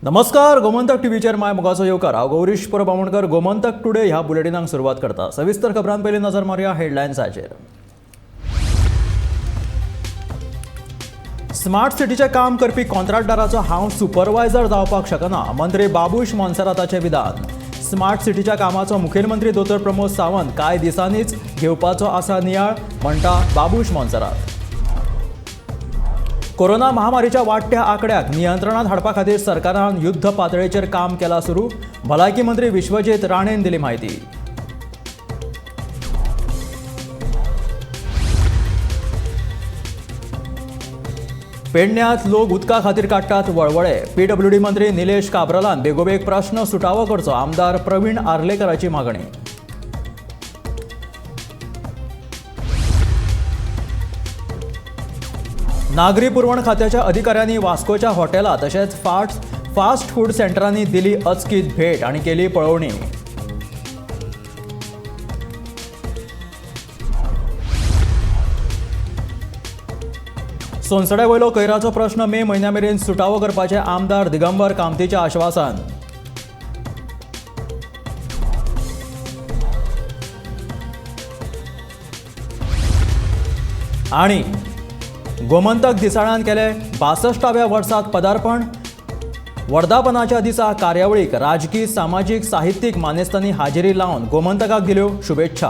नमस्कार, गोमंतक टीव्हीचेर माय मुगाचो येवकार हांव गौरीश परबावणकर. गोमंतक टुडे ह्या बुलेटिनाक सुरवात करता. सविस्तर खबरां पयलीं नजर मारया हेडलायन्साचेर. स्मार्ट सिटीचें काम करपी कॉन्ट्रॅक्टराचो हांव सुपरवायझर जावपाक शकना, मंत्री बाबूश मोन्सेराताचें विधान. स्मार्ट सिटीच्या कामाचो मुखेलमंत्री दोतोर प्रमोद सावंत कांय दिसांनीच घेवपाचो आसा नियाळ, म्हणटा बाबूश मोन्सेरात. कोरोना महामारीच्या वाडट्या आंकड्याक नियंत्रणात हाडपा खातीर सरकारान युद्ध पातळीचेर काम केलां सुरू, भलायकी मंत्री विश्वजीत राणेन दिली म्हायती. पेडण्यांत लोक उदका खातीर काडटात वळवळे. पीडब्ल्यूडी मंत्री निलेश काब्रालान बेगोबेग प्रश्न सुटावो करचो, आमदार प्रवीण आर्लेकराची मागणी. नागरी पुरवण खात्याच्या अधिकाऱ्यांनी वास्कोच्या हॉटेलां तशेंच फास्ट फूड सेंटरांनी दिली अचकीत भेट आनी केली पळोवणी. सोनसड्या वयलो कोयराचो प्रश्न मे म्हयन्या मेरेन सुटावो करपाचें आमदार दिगंबर कामतीचें आश्वासन. आनी गोमंतक दिसाळ्यान केले 62व्या वर्सात पदार्पण. वर्धापनाच्या दिसा कार्यावळीक राजकीय सामाजीक साहित्यीक मानेस्तांनी हाजेरी लावन गोमंतकाक दिल्यो शुभेच्छा.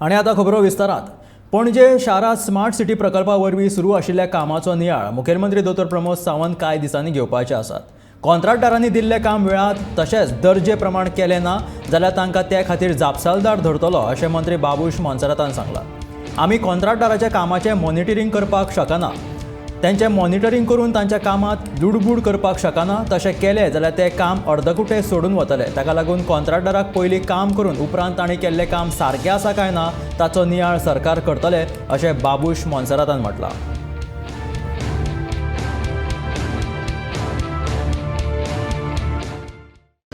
आनी आतां खबरो विस्तारात. पणजे शारात स्मार्ट सिटी प्रकल्पा वरवीं सुरू आशिल्ल्या कामाचो नियाळ मुखेलमंत्री दोतोर प्रमोद सावंत कांय दिसांनी घेवपाचे आसात. कॉन्ट्रॅक्टरांनी दिल्ले काम वेळात तशेंच दर्जे प्रमाण केलें ना जाल्यार तांकां ते खातीर जापसालदार धरतलो, अशें मंत्री बाबूश मोन्सेरातान सांगलां. आमी कॉन्ट्रॅक्टराच्या कामाचें मॉनिटरींग करपाक शकना, तेंचें मॉनिटरींग करून तांच्या कामांत लुडबूड करपाक शकना. तशें केलें जाल्यार तें काम अर्दकुटें सोडून वतले. ताका लागून कॉन्ट्रॅक्टराक पयलीं काम करून उपरांत तांणी केल्लें काम सारकें आसा काय ना ताचो नियाळ सरकार करतले, अशें बाबूश मोन्सेरातान म्हटलां.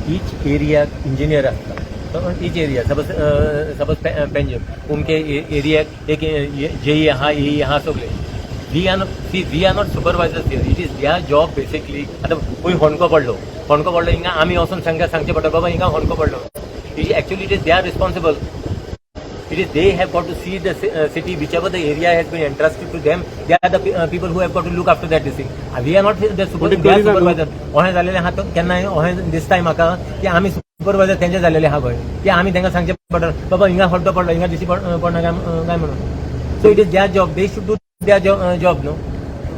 ईच एरिया इंजीनियर आता ईच एरिया सपोज पेंजम उनके एरिया एक जेई यहाँ ए यहाँ सगळे we are not supervisors here. It is their job basically. आता खूंय होणको पडलो हिंगा आमी वचून सांगचे पडटा बाबा हिंगा होणको पडलो. Actually it is they are responsible. It is they have got to see the city, whichever the area has been entrusted to them. They are the people who have got to look after that thing. We are not the supervisor. ओहे जालेले हा केन्ना ओहे दिसताय म्हाका की आमी supervisor तेंचे जालेले हा गोय की आमी तांकां सांगचे पडटा बाबा हिंगा हड्डो पडलो हिंगा दिसी पडना काय म्हणून. So it is their job. They should do their job. No,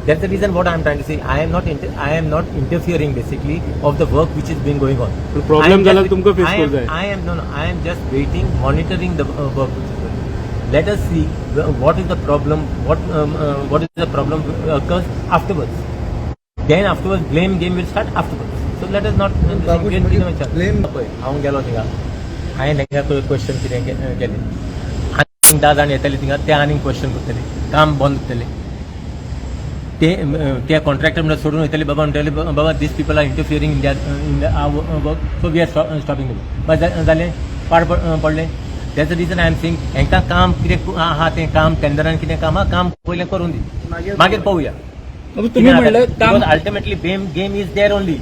that's the reason what I am trying to say. I am not interfering basically of the work which is being going on. तो problem झाला तुमको face कर जाए. I am just waiting, monitoring the work which is going on. Let us see what is the problem, what is the problem occurs afterwards. Then afterwards blame game will start afterwards. So let us not blame. हांव गेलो थिंगा हांवें तांकां question कितें केलें आनी 10 जाण येतले थिंगा ते आनीक क्वेश्चन करतले काम बंद करतले. ते कॉन्ट्रॅक्टर म्हणजे सोडून वयतले बाबा म्हणटले बाबा these people are interfering in work so we are stopping but जालें पाड पडलें. That's the reason I am saying हांकां काम कितें आहा तें काम टेंडरान कितें काम आहा काम पयलें करून दी मागीर पळोवया. Ultimately game is there only.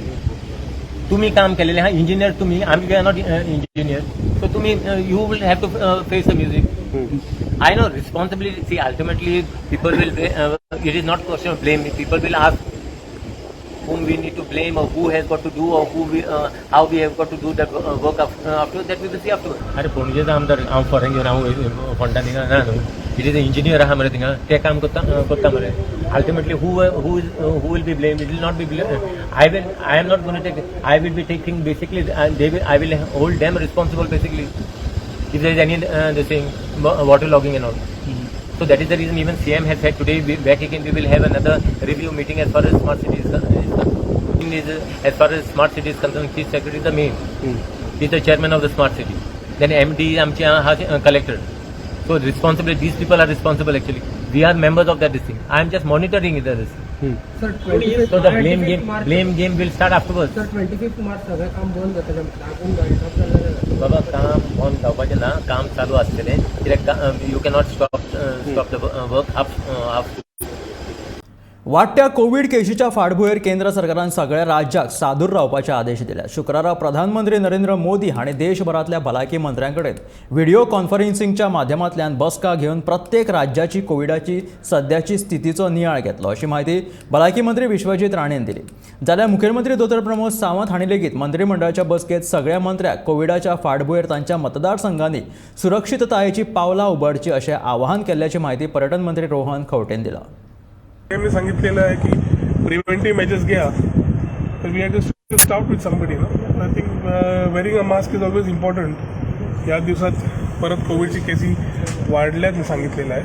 तुम्ही काम केलेले हा इंजिनियर तुम्ही आम्ही we are not engineer. So तुम्ही you will have to face the music. I know responsibility. See, ultimately, people will. It is not question of blame. People will ask whom we need to blame or who has got to do or how we have got to do that work after that. We will see afterwards. अरे पणजेचा आमदार हांव foreign घेवन हांव फोंडा थिंगा ना न्हू. It is engineer आहा मरे थिंगा ते काम करता मरे. Ultimately, who will be blamed? It will not be blamed. I am not going to take. I will be taking basically. I will hold them responsible basically. If there is any the thing water logging and all. So that is the reason even CM has said today back again we will have another review meeting as far as smart cities is as far as smart cities is concerned. Chief Secretary is the main. He is the chairman of the smart city. Then MD आमचे collector. So responsibility, these people are responsible actually. We are members of that thing. I am just monitoring this. Sir, 25th So the blame game will start afterwards. Sir, 25th March सगळं काम बंद जातलें लागून गायडा बाबा काम बंद जावपाचें ना काम चालू आसतलें कित्याक you cannot stop the work half वाडट्या कोविड केशीच्या फाटभुंयेर केंद्र सरकारान सगळ्या राज्याक सादूर रावपाचे आदेश दिल्या. शुक्रारा प्रधानमंत्री नरेंद्र मोदी हांणी देशभरातल्या भलायकी मंत्र्यांकडेन व्हिडिओ कॉन्फरन्सिंगच्या माध्यमांतल्यान बसका घेवन प्रत्येक राज्याची कोविडाची सध्याची स्थितीचो नियाळ घेतलो, अशी माहिती भलायकी मंत्री विश्वजीत राणेन दिली. जाल्यार मुखेलमंत्री दोतोर प्रमोद सावंत हांणी लेगीत मंत्रिमंडळाच्या बसकेत सगळ्या मंत्र्यांक कोविडाच्या फाटभुंयेर तांच्या मतदारसंघांनी सुरक्षीततायेची पावलां उबारची अशें आवाहन केल्ल्याची माहिती पर्यटन मंत्री रोहन खंवटेन दिला. मी सांगितलेलं आहे की प्रिव्हेंटिव्ह मेजर्स घ्या, तर we have to start with somebody ना. I think wearing a mask is always important. या दिवसात परत कोविडची केसी वाढल्यात मी सांगितलेलं आहे,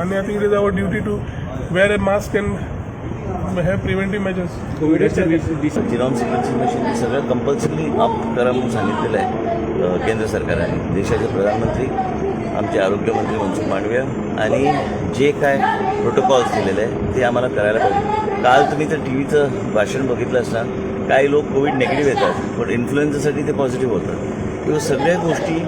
आणि I think it is our duty to wear a mask and have preventive measures. Genome sequencing machine सगळं compulsory अप करा म्हणून सांगितलेलं आहे केंद्र सरकारने. देशाचे प्रधानमंत्री, आमचे आरोग्यमंत्री मनसुख मांडविया आणि जे काय प्रोटोकॉल्स दिलेले आहे ते आम्हाला करायला पाहिजे. काल तुम्ही तर टीव्हीचं भाषण बघितलं असता, काही लोक कोविड निगेटिव्ह येतात पण इन्फ्लुएन्झासाठी ते पॉझिटिव्ह होतात. किंवा सगळ्या गोष्टी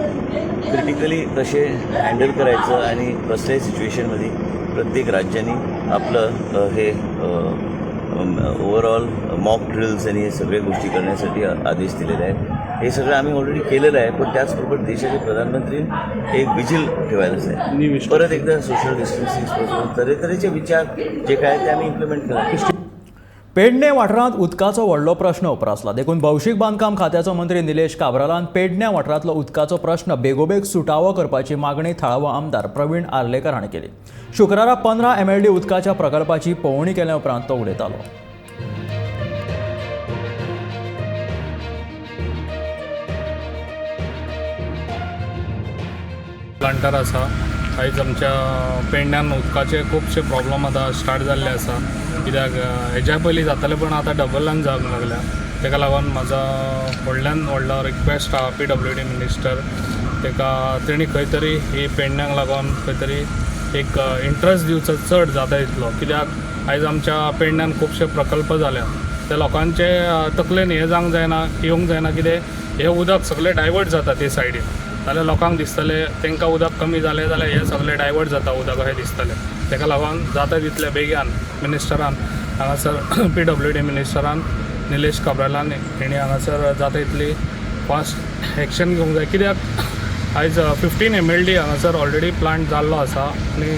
क्रिटिकली कसे हँडल करायचं आणि कसल्याही सिच्युएशनमध्ये प्रत्येक राज्यांनी आपलं हे ओव्हरऑल मॉक ड्रिल्स आणि हे सगळ्या गोष्टी करण्यासाठी आदेश दिलेले आहेत. हे सगळं आम्ही ऑलरेडी केलेलं आहे, पण त्याचबरोबर देशाचे प्रधानमंत्री एक विजिल ठेवायलाच आहे. परत एकदा सोशल डिस्टन्सिंग तऱ्हेतऱ्हेचे विचार जे काय ते आम्ही इम्प्लिमेंट केला. पेडणे वाठारांत उदकाचो व्हडलो प्रश्न उपरासला. देखून भौशीक बांदकाम खात्याचो मंत्री निलेश काब्रालान पेडणे वाठारांतलो उदकाचो प्रश्न बेगोबेग सुटावो करपाची मागणी थळावो आमदार प्रवीण आर्लेकर हांणी केली. शुक्रारा 15 MLD उदकाच्या प्रकल्पाची पळोवणी केल्या उपरांत तो उलयतालो. प्लांटर आसा. आयज आमच्या पेडण्यान उदकाचे खुबशे प्रॉब्लम आतां स्टार्ट जाल्ले आसा. कित्याक हेज्या पयलीं जाताले पण आतां डबलान जावंक लागल्या. ताका लागून म्हाजो व्हडल्यान व्हडलो रिक्वेस्ट आहा PWD मिनिस्टर, तेणी खंय तरी ही पेडण्यांक लागून खंय तरी एक इंट्रस्ट दिवचो चड जाता येतलो. कित्याक आयज आमच्या पेडण्यान खुबशे प्रकल्प जाल्या, ते लोकांचे तकलेन हें जावंक जायना, येवंक जायना. कितें हें उदक सगळें डायवर्ट जाता ते सायडीन, जाल्यार लोकांक दिसतलें तांकां उदक कमी जालें जाल्यार हें सगळें डायवर्ट जाता उदक अशें दिसतलें. ताका लागून जाता तितल्या बेगीन मिनिस्टरान हांगासर PWD मिनिस्टरान निलेश काब्रालान हेणी हांगासर जाता तितली फास्ट एक्शन घेवंक जाय. कित्याक आयज 15 MLD हांगासर ऑलरेडी प्लांट जाल्लो आसा आनी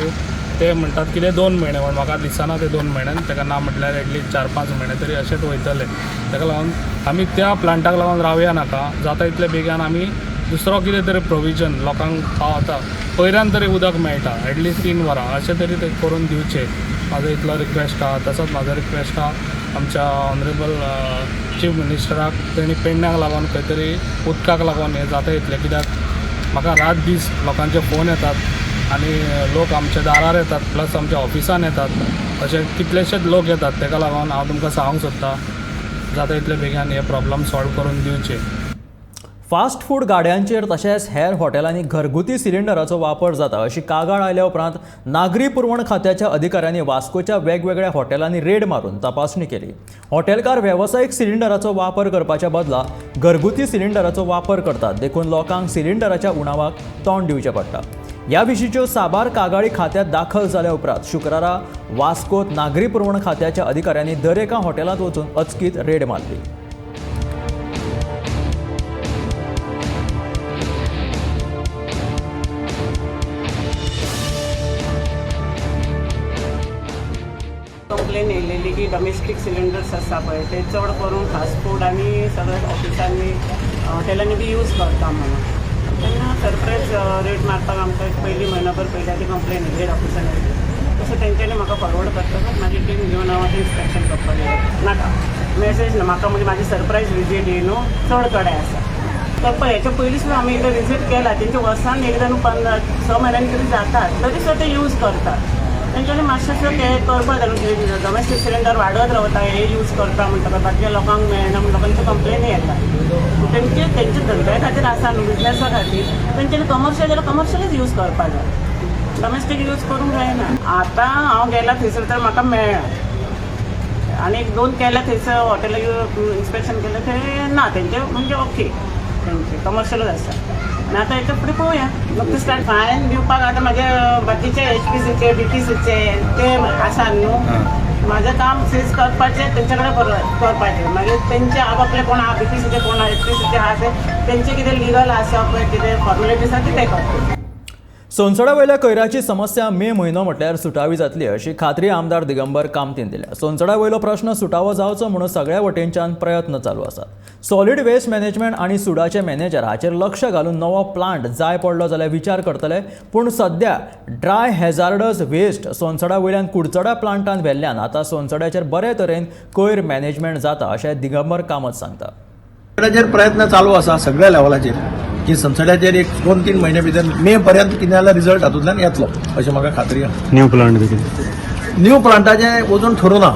ते म्हणटात कितें 2 म्हयने, पण म्हाका दिसना ते 2 म्हयन्यान, ताका ना म्हटल्यार एटलीस्ट 4-5 म्हयने तरी अशेंच वयतले. ताका लागून आमी त्या प्लांटाक लागून रावया नाका. जाता तितले बेगीन आमी दुसरो कितें तरी प्रोविजन लोकांक पावता, पयऱ्यान तरी उदक मेळटा एटलीस्ट 3 वरां अशें तरी ते करून दिवचे. म्हाजो इतलो रिक्वेस्ट आहा. तसोच म्हाजो रिक्वेस्ट आहा आमच्या ऑनरेबल चीफ मिनिस्टराक, तेणी पेडण्याक लागून खंय तरी उदकाक लागून हें जाता इतलें. कित्याक म्हाका रात दीस लोकांचे फोन येतात आनी लोक आमच्या दारार येतात, प्लस आमच्या ऑफिसान येतात, अशे कितलेशेच लोक येतात. ताका लागून हांव तुमकां सांगूंक सोदतां, जाता तितले बेगीन हे प्रॉब्लम सॉल्व करून दिवचे. फास्ट फूड गाड्यांचेर तशेंच हेर हॉटेलांनी घरगुती सिलिंडराचो वापर जाता अशी कागाळ आयल्या उपरांत नागरी पुरवण खात्याच्या अधिकाऱ्यांनी वास्कोच्या वेगवेगळ्या हॉटेलांनी रेड मारून तपासणी केली. हॉटेलकार वेवसायीक सिलिंडराचो वापर करपाच्या बदला घरगुती सिलिंडराचो वापर करतात, देखून लोकांक सिलिंडराच्या उणावाक तोंड दिवचें पडटा. ह्या विशींच्यो साबार कागाळी खात्यांत दाखल जाल्या उपरांत शुक्रारा वास्कोत नागरी पुरवण खात्याच्या अधिकाऱ्यांनी दर एका हॉटेलांत वचून अचकीत रेड मारली. कंप्लेन येयलेली की डोमेस्टीक सिलिंडर्स आसा पळय ते चड करून फास्ट फूड आनी सगळ्या ऑफिसांनी हॉटेलांनी बी यूज करता म्हणून. तेन्ना सरप्रायज रेट मारपाक आमकां एक पयलीं म्हयनोभर पयलीं ती कंप्लेन येयली ऑफिसान येयली. तसो तेंच्यांनी म्हाका फॉरवर्ड करतकच म्हाजी टीम घेवन हांव आतां इन्स्पेक्शन करपाक गेलें. नाका मेसेज ना म्हाका, म्हणजे म्हाजी सरप्रायज विजीट ही न्हू चड कडेन आसा. तर पळय हेच्या पयलीं सुद्दां आमी एकदां विजीट केला, तेंच्या वर्सान एकदां न्हू 15-6 म्हयन्यांनी तरी जातात, तरी सुद्दां ते यूज करतात. तेंच्यांनी मातशें हें करपाक जाय न्हू. डोमेस्टीक सिलिंडर वाडत रावता, हे यूज करता म्हणटकच बाकीच्या लोकांक मेळना म्हणून लोकांच्यो कंप्लेनी येता. तेंचे धंद्या खातीर आसा न्हू, बिजनेसा खातीर तेंच्यांनी कमर्शियल जाल्यार कमर्शियलच यूज करपाक जाय, डोमेस्टीक यूज करूंक जायना. आतां हांव गेला थंयसर तर म्हाका मेळ्ळा, आनी 1-2 केल्या थंयसर हॉटेला इन्स्पेक्शन केलें थंय ना तेंचे म्हणजे ओके. त्यांचे कमर्शियलच असतात आणि आता याच्या पुढे पाहूया मग ते स्टार्ट फायन दिवपाक आता माझे बाकीचे HPCचे BPCचे ते आसा न्हू माझं काम सेज करपाचें तेंच्याकडे करपाचें मागीर तेंचे आपापले कोण आहा BPCचे कोण आहा HPCचे आहा तेंचे कितें लिगल आसा पळय कितें फॉर्मेलिटीज आसा ते करता. सोनसडा वयल्या कोयराची समस्या मे म्हयनो म्हटल्यार सुटावी जातली अशी खात्री आमदार दिगंबर कामतीन दिल्या. सोनसडा वयलो प्रश्न सुटावो जावचो म्हणून सगळ्या वटेनच्यान प्रयत्न चालू आसात. सॉलिड वेस्ट मॅनेजमेंट आनी सुडाचे मॅनेजर हाचेर लक्ष घालून नवो प्लांट जाय पडलो जाल्यार विचार करतले, पूण सध्या ड्राय हॅजार्डस वेस्ट सोनसडा वयल्यान कुडचडा प्लांटान व्हेल्ल्यान आतां सोनसड्याचेर बरे तरेन कोयर मॅनेजमेंट जाता अशें दिगंबर कामत सांगता. संसड्याचेर प्रयत्न चालू आसा सगळ्या लेवलाचेर की संसड्याचेर एक 2-3 म्हयने भितर मे पर्यंत कितें जाल्यार रिजल्ट हातूंतल्यान येतलो अशें म्हाका खात्री आसा. न्यू प्लांटाचें वचून ठरूना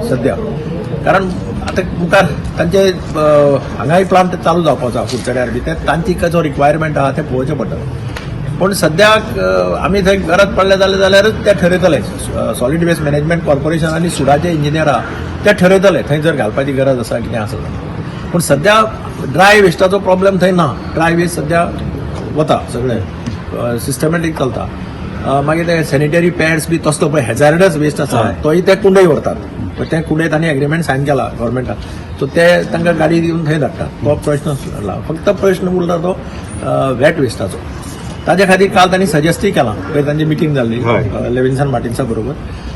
सद्या, कारण आतां मुखार तांचे हांगाय प्लांट चालू जावपाचो आसा कुडचड्यार बी, ते तांची जो रिक्वायरमेंट आहा तें पळोवचें पडटलें. पूण सद्याक आमी थंय गरज पडले जाल्यारूच ते ठरयतले. सॉलिड वेस्ट मॅनेजमेंट कॉर्पोरेशन आनी सुडाचे इंजिनियर आहा ते ठरयतले थंय जर घालपाची गरज आसा कितें आसा जाल्यार. पूण सध्या ड्राय वेस्टाचो प्रॉब्लेम थंय ना. ड्राय वेस्ट सध्या वता सगळें सिस्टमॅटीक चलता. मागीर ते सॅनिटरी पॅड्स बी तसलो पळय हॅजार्डस वेस्ट आसा तोय ते कुंडय व्हरतात. ते कुंडय तांणी एग्रीमेंट सायन केला गव्हर्मेंटान, सो ते तांकां गाडी दिवन थंय धाडटात. तो प्रश्न सुटला. फक्त प्रश्न उरला तो वेट वेस्टाचो. ताजे खातीर काल तांणी सजेस्टूय केलां. पळय तांची मिटींग जाल्ली लेविन्सन मार्टिन्सा बरोबर.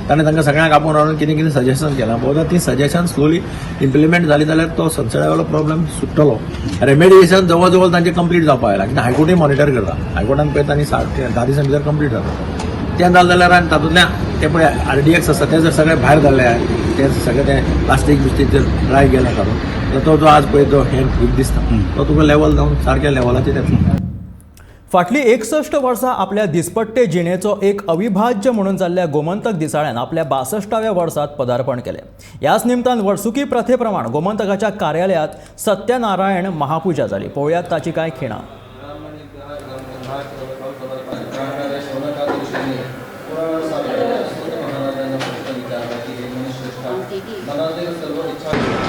ताणें तांकां सगळ्यांक आपोवन हाडून कितें कितें सजेशन केलां. बहुधा ती सजेशन स्लोली इम्प्लिमेंट जाली जाल्यार तो संसड्यावेलो प्रॉब्लेम सुट्टलो. रेमेडिएशन जवळ जवळ तांचे कंप्लीट जावपाक आयला, कित्याक हायकोर्टूय मॉनिटर करता. हायकोर्टान पळय तांणी 10 दिसां भितर कंप्लीट जाता. तें जालें जाल्यार आनी तातूंतल्यान ते पळय RDX आसा ते जर सगळें भायर धाडले ते सगळें तें प्लास्टीक बिस्टीक जर ड्राय गेलें काडून जाल्यार तो जो आज पळय जो हे वीक दिसता तो तुका लेवल जावन सारक्या लेवलाचेर येतलो. फाटली 61 वर्सां आपल्या दिसपट्टे जिणेचो एक अविभाज्य म्हणून जाल्ल्या गोमंतक दिसाळ्यान आपल्या 62व्या वर्सात पदार्पण केलें. ह्याच निमतान वर्सुकी प्रथे प्रमाण गोमंतकाच्या कार्यालयात सत्यनारायण महापूजा जाली. पळोवयात ताची कांय खिणां.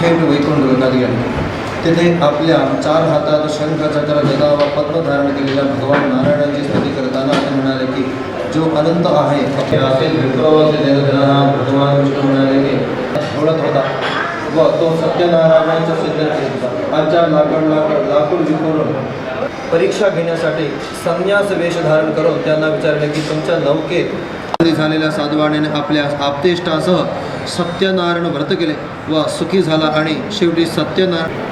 थेट वैकुंठ गंगात गेला. तेथे आपल्या 4 हातात शंख चक्र गदा व पद्म धारण केलेल्या भगवान नारायणाची स्तुती करताना ते म्हणाले की जो अनंत आहे भगवान विष्णू म्हणाले की ओळख होता व तो सत्यनारायणाचा सिद्ध केला. 5 लाकूड विखुरून परीक्षा घेण्यासाठी संन्यास वेश धारण करून त्यांना विचारले की तुमच्या नौकेत झालेल्या साधवाने आपल्या आप्तेष्टासह सत्यनारायण व्रत केले व सुखी झाला आणि शेवटी सत्यनारायण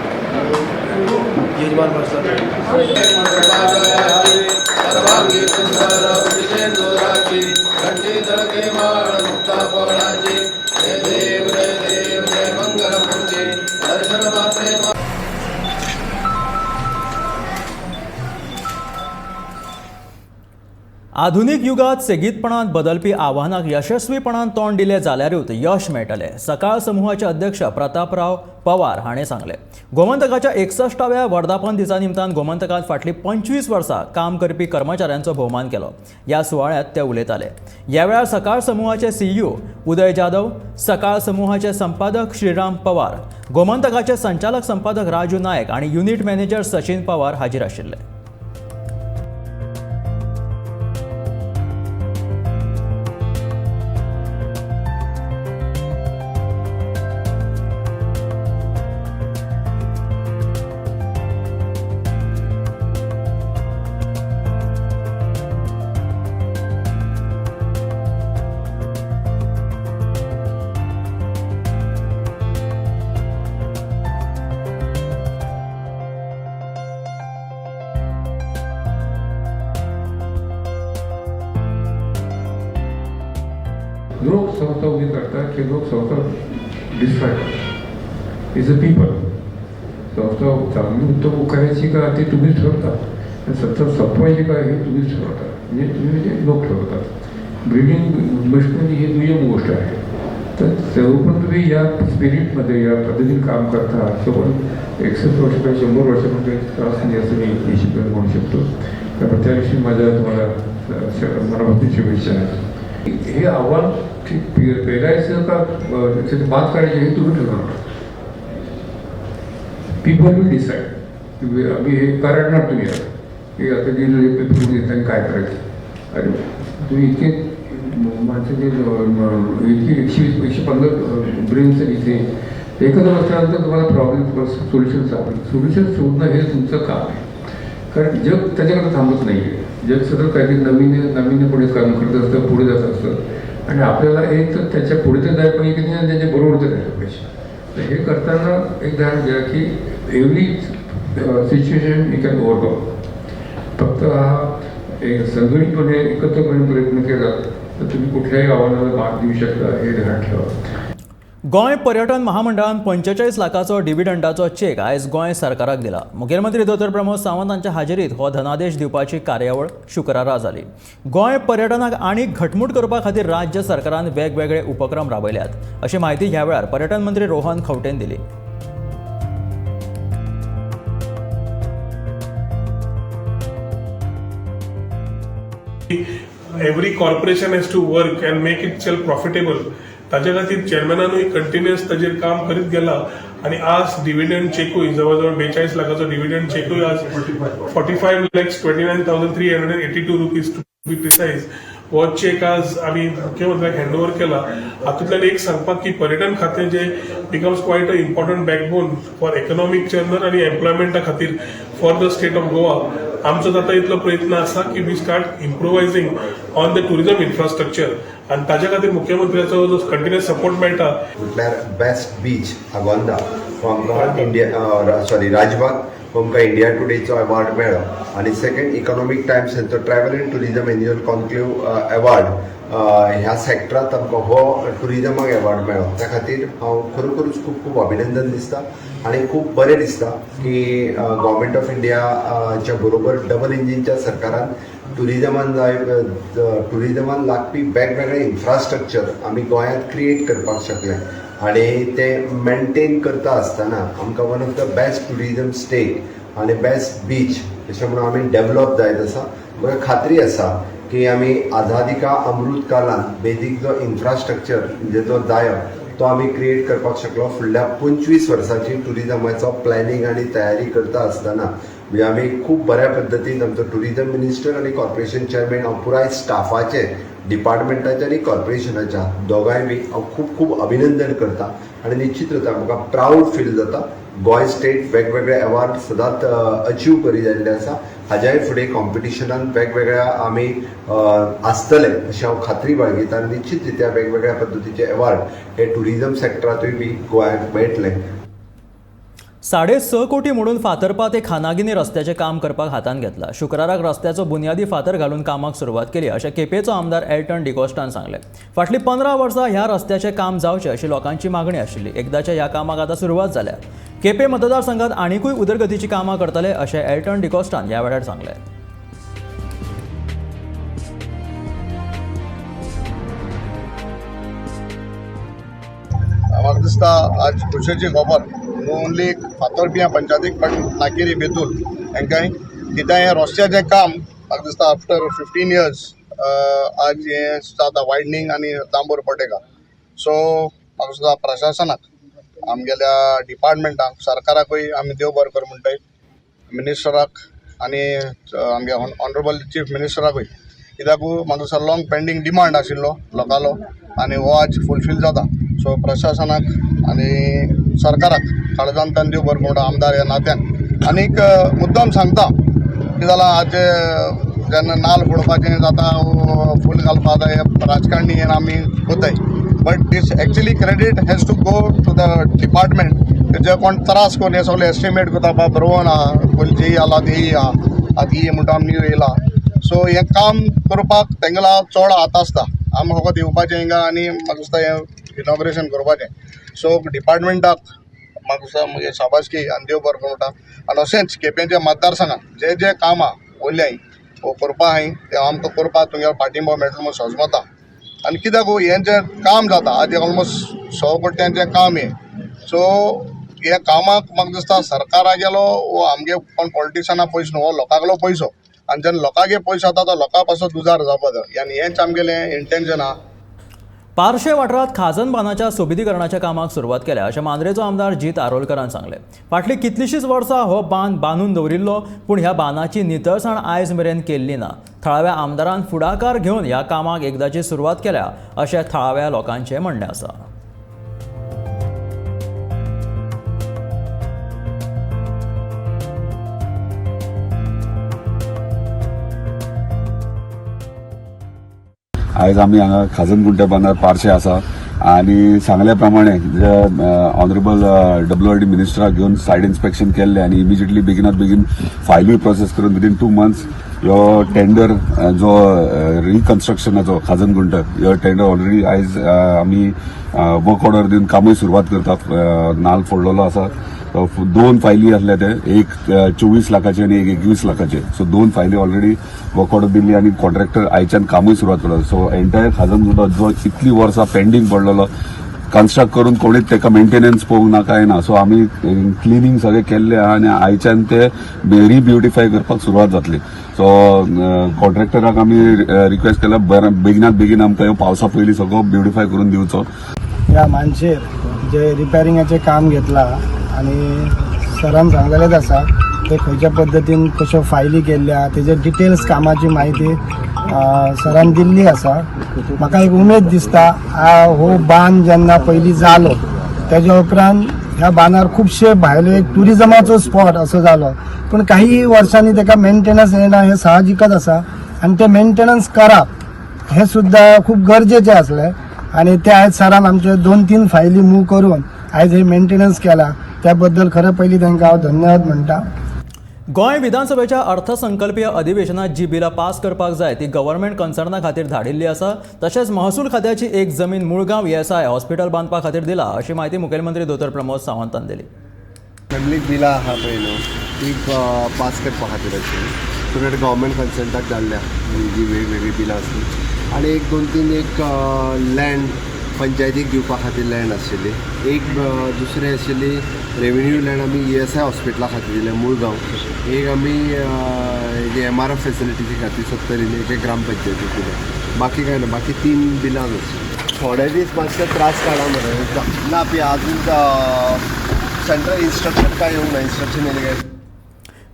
आधुनिक युगात सेगीतपणांत बदलपी आव्हानाक यशस्वीपणान तोंड दिलें जाल्यारूच यश मेळटलें, सकाळ समूहाचे अध्यक्ष प्रतापराव पवार हाणें सांगलें. गोमंतकाच्या 61व्या वर्धापन दिसा निमतान गोमंतकांत फाटलीं 25 वर्सां काम करपी कर्मचाऱ्यांचो भोवमान केलो. ह्या सुवाळ्यात ते उलयताले. ह्या वेळार सकाळ समूहाचे CEO उदय जाधव, सकाळ समूहाचे संपादक श्रीराम पवार, गोमंतकाचे संचालक संपादक राजू नायक आनी युनिट मॅनेजर सचिन पवार हाजीर आशिल्ले. लोक संस्था उभी करतात की लोक संस्था डिस्ट्रॉय करतात. Is a people. संस्था चांगली उत्तम करायची का ते तुम्हीच ठरवतात, सत्ता संपवायची का हे तुम्हीच ठरवतात. म्हणजे तुम्ही ते लोक ठरवतात. ब्रिडिंग मशिनरी ही दुय्यम गोष्ट आहे. तर तेव्हा पण तुम्ही या स्पिरिटमध्ये या पद्धतीने काम करता. पण 61 वर्ष किंवा 100 वर्षामध्ये त्रास नाही असं मी निश्चितपणे म्हणू शकतो. कारण त्याविषयी माझ्या तुम्हाला मनापासून शुभेच्छा आहेत. हे आव्हान पेरायचं का मात करायचे हे तुम्ही ठरवणार. People will decide. आम्ही हे करणार तुम्ही आता की आता जे फिरून येताना काय करायचं. अरे तुम्ही इतके माणसाचे इतकी 120-150 ब्रेन्स इथे एकत्र बसल्यानंतर तुम्हाला प्रॉब्लेम सोल्युशन सापडेल. सोल्युशन शोधणं हे तुमचं काम आहे, कारण जग त्याच्याकडे थांबत नाही आहे. जग सतत काहीतरी नवीन पुढे काम करत असतं, पुढे जात असतं आणि आपल्याला एक तर त्याच्या पुढे तर जायला पाहिजे की नाही, त्याच्या बरोबर तर जायला पाहिजे. तर हे करताना एक ध्यान द्या की every situation you can overcome. फक्त हा एक संघटितपणे एकत्रपणे प्रयत्न केला तर तुम्ही कुठल्याही आव्हानाला मात देऊ शकता, हे ध्यान ठेवा. गोंय पर्यटन महामंडळान 45 लाखाचो डिव्हिडंडाचो चेक आयज गोंय सरकाराक दिला. मुखेलमंत्री दोतोर प्रमोद सावंत हांच्या हाजेरीत हो धनादेश दिवपाची कार्यावळ शुक्रारा जाली. गोंय पर्यटनाक आनीक घटमूट करपा खातीर राज्य सरकारान वेगवेगळे उपक्रम राबयल्यात, अशी माहिती ह्या वेळार पर्यटन मंत्री रोहन खंवटेन दिली. Every corporation has to work and make itself profitable. ताच्या खातीर चेअरमॅनानूय कंटिन्युअस ताजेर काम करीत गेला आणि आज डिव्हिडंड चेकूय जवळजवळ 42 लाखाचो डिव्हिडंड चेकूय आज 45,29,382 रुपीज टू बी प्रिसाइज. हो चेक आज आम्ही मुख्यमंत्र्याक हँडओव्हर केला. हातूंतल्यान एक सांगपाक की पर्यटन खातें जे becomes quite a important backbone for economic churner आणि एम्प्लॉयमेंटा खातीर for the state of Goa. आमचो जाता इतलो प्रयत्न आसा की we start improvising on the tourism infrastructure आणि ताच्या खातीर मुख्यमंत्र्याचो जो कंटिन्युअस सपोर्ट मेळटा. म्हटल्यार बेस्ट बीच आगोंदा हो आमकां इंडिया राजबाग हो आमकां इंडिया टुडेचो अवॉर्ड मेळ्ळो आनी सेकंड इकॉनॉमीक टायम्स हांचो travel and tourism annual conclave award ह्या सेक्टरांत आमकां हो टुरिझमाक अवॉर्ड मेळ्ळो. त्या खातीर हांव खरोखरूच खूब खूब अभिनंदन दिसता आनी खूब बरें दिसता की गव्हर्मेंट ऑफ इंडियाच्या बरोबर डबल इंजिनच्या सरकारान टुरिझमान लागपी वेगवेगळे इन्फ्रास्ट्रक्चर आमी गोंयांत क्रिएट करपाक शकले आनी ते मेंटेन करता आसतना आमकां one of the best tourism state आनी बेस्ट बीच अशें म्हणून आमी डेव्हलप जायत आसा. म्हाका खात्री आसा की आमी आझादी का अमृत कालान बेजीक जो इन्फ्रास्ट्रक्चर जो जायो तो आमी क्रिएट करपाक शकलो. फुडल्या 25 वर्सांची टुरिझमाचो प्लॅनिंग आनी तयारी करता आसतना म्हणजे आमी खूब बऱ्या पद्दतीन आमचो टुरिझम मिनिस्टर आनी कॉर्पोरेशन चेअरमॅन हांव पुराय स्टाफाचे डिपार्टमेंटाचे आनी कॉर्पोरेशनाच्या दोगांय बी हांव खूब खूब अभिनंदन करता आनी निश्चितच म्हाका प्राऊड फील जाता. गोंय स्टेट वेगवेगळे अवॉर्ड सदांच अचीव करीत आयिल्ले आसा. हाज्याय फुडें कॉम्पिटिशनान वेगवेगळ्या आमी आसतले अशी हांव खात्री बाळगिता आनी निश्चित रित्या वेगवेगळ्या पद्दतीचे अवॉर्ड हे टुरिझम सेक्टरांतूय बी गोंयांक मेळटले. 6.5 कोटी मोडून फातर्पा ते खानागिनी रस्त्याचे काम करपाक हातान घेतला. शुक्राराक रस्त्याचो बुन्यादी फातर घालून कामाक सुरवात केली अशें केपेंचो आमदार एल्टन डिकोस्टान सांगलें. फाटलीं 15 वर्सां ह्या रस्त्याचें काम जावचें अशी लोकांची मागणी आशिल्ली. एकदाच्या ह्या कामाक आतां सुरवात जाल्या. केपें मतदारसंघात आनीकूय उदरगतीची कामां करतले अशें एल्टन डिकोस्टान ह्या वेळार सांगलें. म्हाका दिसता आज खुशेची खबर ओन्ली फातोरपिया पंचायतीक बट नाकेरी बेतूल हांकांय कित्याक हें रस्त्याचें काम म्हाका दिसता आफ्टर 15 इयर्स आज हें जाता वायडनींग आनी डांबोर पटेका. सो म्हाका दिसता प्रशासनाक आमगेल्या डिपार्टमेंटाक सरकाराकूय आमी देव बरें कर म्हणटाय, मिनिस्टराक आनी आमगे ऑनरेबल चीफ मिनिस्टराकूय कित्याक म्हाका दिसता लॉंग पेंडींग डिमांड आशिल्लो लोकालो आनी हो आज फुलफील जाता. सो प्रशासनाक आनी सरकाराक काळजांतल्यान देव बरें म्हणटा आमदार ह्या नात्यान. आनीक मुद्दाम सांगता कितें जालां आज जेन्ना नाल्ल फोडपाचें जाता फूल घालपा जाता हे राजकारणी हें आमी कोताय but these actually credit has to go to the department जे कोण त्रास करून हे सगळे एस्टिमेट करता बाबा बरोवन आहा पयलीं जेई आला तेई आहा आतां ही म्हणटा आमी येयला. सो हें काम करपाक तेंगेला चड हात आसता. आमी फकत येवपाचें हिंगा आनी म्हाका दिसता हें इनॉग्रेशन करपाचें. सो डिपार्टमेंटाक म्हाका दिसता म्हगे शाबासकी आनी देव बरें म्हणटा. आनी अशेंच केपेंच्या मतदारसंघात जे जे कामां उरल्याय वो करपा हाय ते आमकां करपाक तुमगे पाठिंबो मेळटलो म्हूण सोजमता. आनी कित्याक हें जें काम जाता आज ऑलमोस्ट 100 कोट्यांचें काम हें. सो हे कामाक म्हाका दिसता सरकारागेलो वो आमगे कोण पॉलिटिशना पयसो न्हू, हो लोकांगलो पयसो आनी जेन्ना लोकांगे पयसो जाता तो लोकां पासत उजार जावपा जाय आनी हेंच आमगेलें इंटेन्शन आहा. पारशे वाठारात खाजन बांदाच्या सोबितीकरणाच्या कामाक सुरवात केल्या अशें मांद्रेचो आमदार जीत आरोलकरान सांगलें. फाटलीं कितलींशींच वर्सां हो बांद बांदून दवरिल्लो, पूण ह्या बांदाची नितळसाण आयज मेरेन केल्ली ना. थळाव्या आमदारान फुडाकार घेवन ह्या कामाक एकदाची सुरवात केल्या अशें थळाव्या लोकांचें म्हणणें आसा. आयज आमी हांगा खाजन गुंट्या बांदार पारशे आसा आनी सांगल्या प्रमाणे जे ऑनरेबल WRD मिनिस्टराक घेवन सायट इन्स्पेक्शन केल्लें आनी इमिजिएटली बेगीन फायलूय प्रोसेस करून विदीन 2 months ह्यो टेंडर जो रिकन्स्ट्रक्शनाचो खाजन गुंट ह्यो टेंडर ऑलरेडी आयज आमी वर्क ऑर्डर दिवन कामूय सुरवात करतात. नाल फोडलेलो आसा. 2 फायली आसले ते, एक 24 लाखाचे आणि एक 21 लाखाचे. सो 2 फायली ऑलरेडी वर्क ऑर्डर दिल्ली आणि कॉन्ट्रॅक्टर आयच्यान कामूय सुरवात करता. सो एंटायर खाजन गुंट जो इतली वर्सां पेंडींग पडलेलो कन्स्ट्रक्ट करून कोणीच ताका मेंटेनन्स पळोवंक ना काय ना. सो आमी क्लिनिंग सगळें केल्लें आहा आनी आयच्यान ते रिब्युटिफाय करपाक सुरवात जातली. सो कॉन्ट्रॅक्टराक आमी रिक्वेस्ट केला बेगिनात बेगीन आमकां पावसा पयलीं सगळो ब्युटिफाय करून दिवचो. ह्या मानशेर जे रिपेरिंगाचें काम घेतलां आनी सरान सांगलेलेच आसा ते खंयच्या पद्दतीन कश्यो फायली केल्ल्या तेजे डिटेल्स कामाची म्हायती सरान दिल्ली आसा. म्हाका एक उमेद दिसता हो बांद जेन्ना पयलीं जालो तेज्या उपरांत ह्या बांदार खुबशे भायले एक टुरिजमाचो स्पॉट असो जालो, पूण काही वर्सांनी ताका मेंटेनन्स येना हें साहजिकच आसा आनी तें मेंटेनन्स करप हें सुद्दां खूब गरजेचें आसलें आनी ते आयज सरान आमचे 2-3 फायली मूव करून आयज हे मेंटेनन्स केला त्या बद्दल खरें पयलीं तांकां हांव धन्यवाद म्हणटा. गोंय विधानसभेच्या अर्थसंकल्पीय अधिवेशनात जी बिलां पास करपाक जाय ती गव्हर्नमेंट कन्सर्ना खातीर धाडिल्ली आसा. तशेंच महसूल खात्याची एक जमीन मुळगांव ESI हॉस्पिटल बांदपा खातीर दिला अशी माहिती मुखेलमंत्री दोतोर प्रमोद सावंतान दिली. फॅमिलीक बिलां आहा पळय न्हू ती पास करपा खातीर आशिल्ली. सो गव्हर्मेंट कन्सर्टाक धाडल्या जी वेगवेगळी बिलां आसली आनी एक 2-3 एक लँड पंचायतीक दिवपा खातीर लँड आशिल्ली. एक दुसरी आशिल्ली रेव्हेन्यू लँड आमी ESI हॉस्पिटला खातीर दिलें मुळगांव. एक आमी MRF फेसिलिटीची खातीर 70 ग्रामपंचायतीक दिलें. बाकी काय ना, बाकी 3 बिलां आशिल्लीं. थोडे दीस मातशे त्रास काडा मरे ना पळय अजून सेंट्रल इन्स्ट्रक्शन काय येवंक ना. इन्स्ट्रक्शन येयलें काय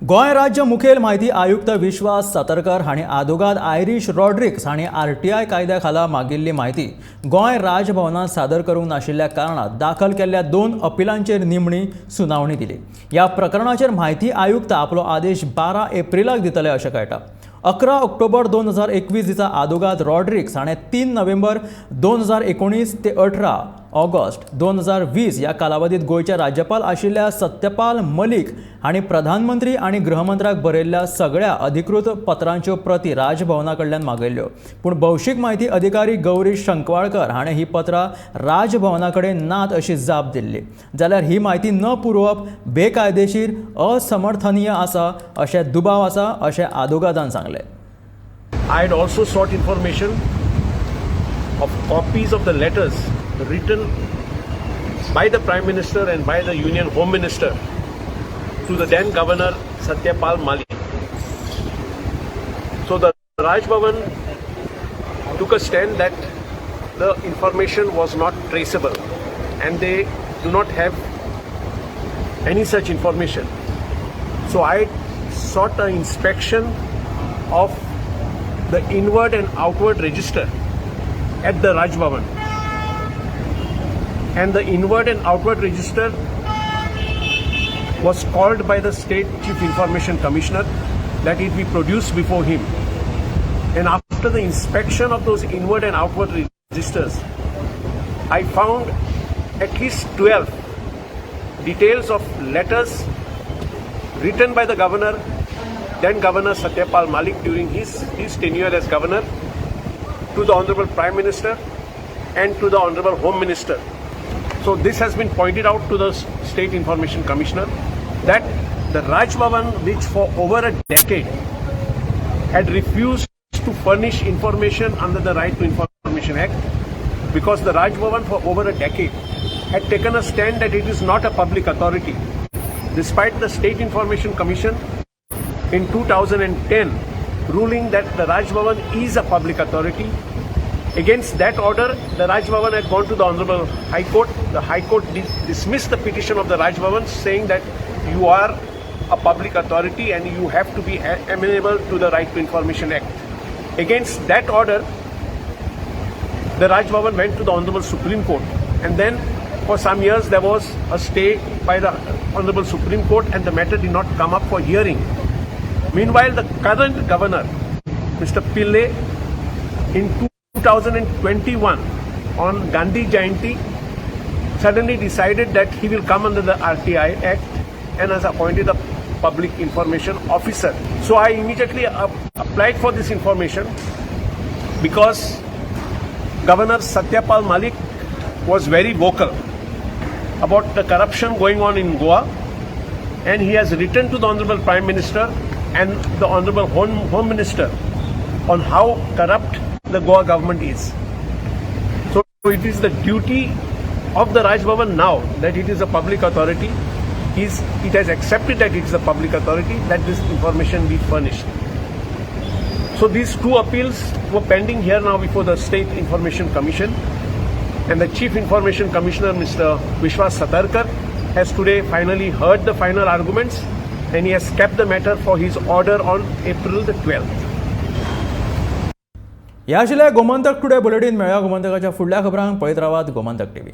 गोंय राज्य मुखेल म्हायती आयुक्त विश्वास सातरकर हांणी आदोगाद आयरिश रॉड्रिक्स हांणी RTI कायद्या खाला मागिल्ली म्हायती गोंय राजभवनात सादर करूंक नाशिल्ल्या कारणात दाखल केल्ल्या 2 अपिलांचेर निमणी सुनावणी दिली. ह्या प्रकरणाचेर म्हायती आयुक्त आपलो आदेश 12 एप्रिलाक दितले अशें कळटा. 11 ऑक्टोबर 2021 दिसा आदोगाद रॉड्रिक्स हाणें 3 नोव्हेंबर 2019 ते 18 ऑगस्ट 2020 ह्या कालावधीत गोंयचे राज्यपाल आशिल्ल्या सत्यपाल मलीक हांणी प्रधानमंत्री आनी गृहमंत्र्याक बरयल्ल्या सगळ्या अधिकृत पत्रांच्यो प्रती राजभवना कडल्यान मागयल्ल्यो. पूण भौशीक म्हायती अधिकारी गौरीश शंकवाळकर हाणें ही पत्रां राजभवना कडेन नात अशी जाप दिल्ली. जाल्यार ही म्हायती न पुरोवप बेकायदेशीर असमर्थनीय आसा अशें दुबाव आसा अशें आदोगादान सांगलें. I had also sought information of copies of the letters written by the Prime Minister and by the Union Home Minister to the then Governor Satyapal Malik. So the Raj Bhavan took a stand that the information was not traceable and they do not have any such information. So I sought an inspection of the inward and outward register at the Raj Bhavan. And the inward and outward register was called by the State Chief Information Commissioner that it be produced before him. And after the inspection of those inward and outward registers, I found at least 12 details of letters written by the governor, then Governor Satyapal Malik during his tenure as governor, to the Honorable Prime Minister and to the Honorable Home Minister. So this has been pointed out to the State Information Commissioner that the Raj Bhavan, which for over a decade had refused to furnish information under the Right to Information Act, because the Raj Bhavan for over a decade had taken a stand that it is not a public authority, despite the State Information Commission in 2010 ruling that the Raj Bhavan is a public authority Against that order, the Raj Bhavan had gone to the Honorable High Court. The High Court dismissed the petition of the Raj Bhavan, saying that you are a public authority and you have to be amenable to the Right to Information Act. Against that order, the Raj Bhavan went to the Honorable Supreme Court, and then for some years there was a stay by the Honorable Supreme Court and the matter did not come up for hearing. Meanwhile, the current governor, Mr. Pillai, in 2021 on Gandhi Jayanti suddenly decided that he will come under the RTI Act and has appointed a public information officer. So I immediately applied for this information because Governor Satyapal Malik was very vocal about the corruption going on in Goa, and he has written to the Honorable Prime Minister and the Honorable Home Minister on how corrupt the Goa government is. So it is the duty of the Raj Bhavan now that it is a public authority, it has accepted that it is a public authority, that this information be furnished. So these two appeals were pending here now before the State Information Commission, and the Chief Information Commissioner, Mr. Vishwas Satarkar, has today finally heard the final arguments, and he has kept the matter for his order on April the 12th. ह्या आशिल्लें Gomantak today bulletin. मेळ्या गोमंतकाच्या फुडल्या खबरांक पळयत रावात Gomantak TV.